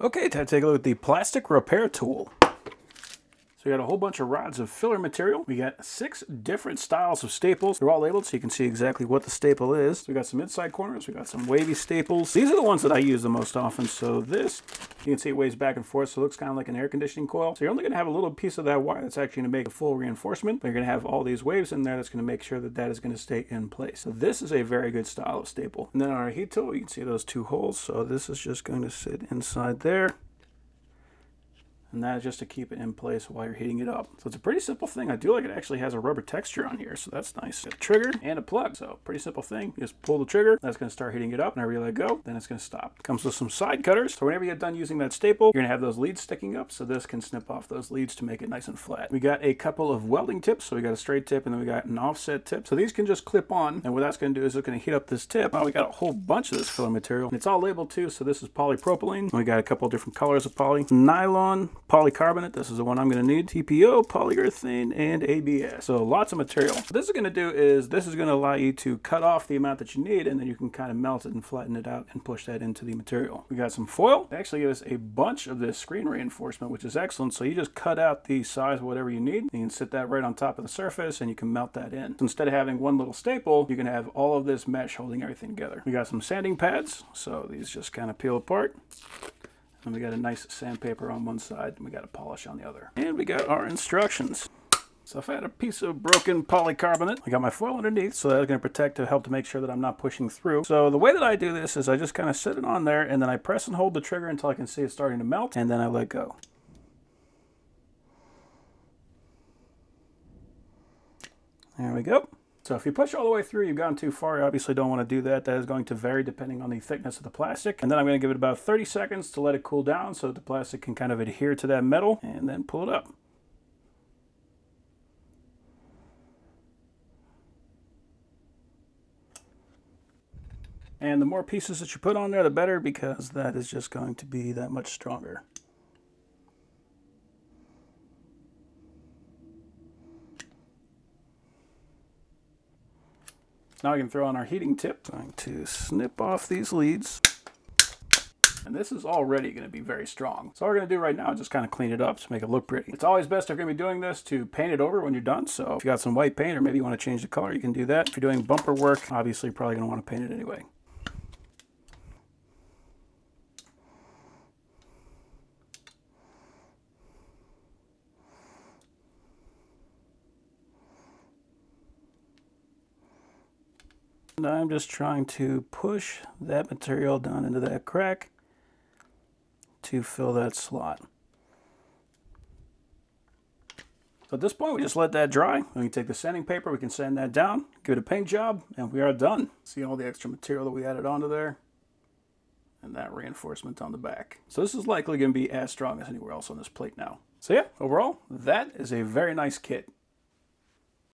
Okay, time to take a look at the plastic repair tool. So we got a whole bunch of rods of filler material. We got 6 different styles of staples. They're all labeled so you can see exactly what the staple is. So we got some inside corners. We got some wavy staples. These are the ones that I use the most often. So this, you can see it waves back and forth. So it looks kind of like an air conditioning coil. So you're only going to have a little piece of that wire that's actually going to make a full reinforcement. But you're going to have all these waves in there that's going to make sure that that is going to stay in place. So this is a very good style of staple. And then on our heat tool, you can see those 2 holes. So this is just going to sit inside there. And that is just to keep it in place while you're heating it up. So it's a pretty simple thing. I do like it actually has a rubber texture on here, so that's nice. A trigger and a plug, so pretty simple thing. You just pull the trigger, that's going to start heating it up. Whenever you let go, then it's going to stop. It comes with some side cutters, so whenever you get done using that staple, you're going to have those leads sticking up, so this can snip off those leads to make it nice and flat. We got a couple of welding tips, so we got a straight tip and then we got an offset tip. So these can just clip on, and what that's going to do is it's going to heat up this tip. Now we got a whole bunch of this filler material. And it's all labeled too, so this is polypropylene. We got a couple of different colors of poly. Nylon, polycarbonate. This is the one I'm going to need. TPO, polyurethane, and ABS. So lots of material. What this is going to do is this is going to allow you to cut off the amount that you need, and then you can kind of melt it and flatten it out and push that into the material. We got some foil. They actually give us a bunch of this screen reinforcement, which is excellent. So you just cut out the size of whatever you need. You can sit that right on top of the surface and you can melt that in. So instead of having one little staple, you can have all of this mesh holding everything together. We got some sanding pads. So these just kind of peel apart. And we got a nice sandpaper on one side, and we got a polish on the other. And we got our instructions. So if I had a piece of broken polycarbonate, I got my foil underneath, so that's going to protect to help to make sure that I'm not pushing through. So the way that I do this is I just kind of sit it on there, and then I press and hold the trigger until I can see it starting to melt, and then I let go. There we go. So if you push all the way through, you've gone too far. You obviously don't want to do that. That is going to vary depending on the thickness of the plastic. And then I'm going to give it about 30 seconds to let it cool down so that the plastic can kind of adhere to that metal, and then pull it up. And the more pieces that you put on there, the better, because that is just going to be that much stronger. Now we can throw on our heating tip. Going to snip off these leads. And this is already going to be very strong. So all we're going to do right now is just kind of clean it up to make it look pretty. It's always best if you're going to be doing this to paint it over when you're done. So if you got some white paint or maybe you want to change the color, you can do that. If you're doing bumper work, obviously you're probably going to want to paint it anyway. And I'm just trying to push that material down into that crack to fill that slot. So at this point, we just let that dry. We can take the sanding paper, we can sand that down, give it a paint job, and we are done. See all the extra material that we added onto there? And that reinforcement on the back. So this is likely going to be as strong as anywhere else on this plate now. So yeah, overall, that is a very nice kit.